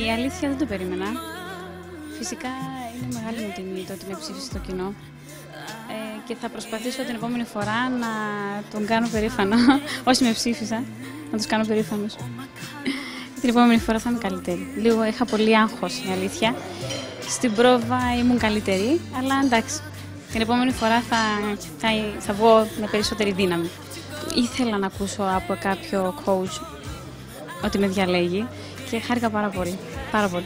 Η αλήθεια δεν το περίμενα. Φυσικά είναι μεγάλη μου τιμή το ότι με ψήφισε το κοινό. Και θα προσπαθήσω την επόμενη φορά να τον κάνω περήφανο. Όσοι με ψήφισαν, να τους κάνω περήφανους. Την επόμενη φορά θα είμαι καλύτερη. Λίγο είχα πολύ άγχος, η αλήθεια. Στην πρόβα ήμουν καλύτερη, αλλά εντάξει. Την επόμενη φορά θα βγω με περισσότερη δύναμη. Ήθελα να ακούσω από κάποιο coach ότι με διαλέγει και χάρηκα πάρα πολύ. Πάρα πολύ.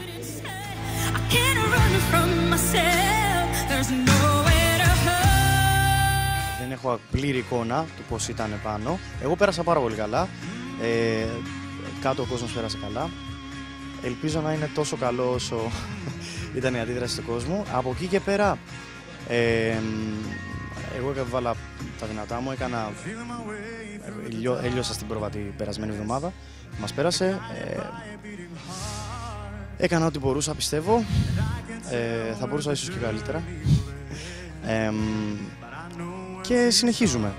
Δεν έχω πλήρη εικόνα του πώς ήταν πάνω. Εγώ πέρασα πάρα πολύ καλά. Κάτω ο κόσμος πέρασε καλά. Ελπίζω να είναι τόσο καλό όσο ήταν η αντίδραση του κόσμου. Από εκεί και πέρα, εγώ έβαλα τα δυνατά μου, έλειωσα στην πρόβα την περασμένη εβδομάδα. Μας πέρασε. Έκανα ό,τι μπορούσα, πιστεύω. Θα μπορούσα ίσως και καλύτερα. Και συνεχίζουμε.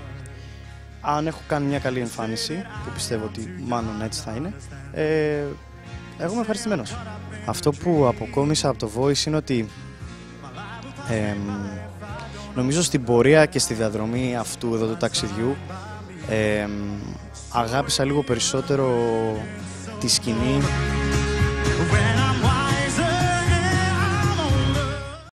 Αν έχω κάνει μια καλή εμφάνιση, που πιστεύω ότι μάλλον έτσι θα είναι, εγώ είμαι ευχαριστημένος. Αυτό που αποκόμισα από το Voice είναι ότι νομίζω στην πορεία και στη διαδρομή αυτού εδώ του ταξιδιού αγάπησα λίγο περισσότερο τη σκηνή.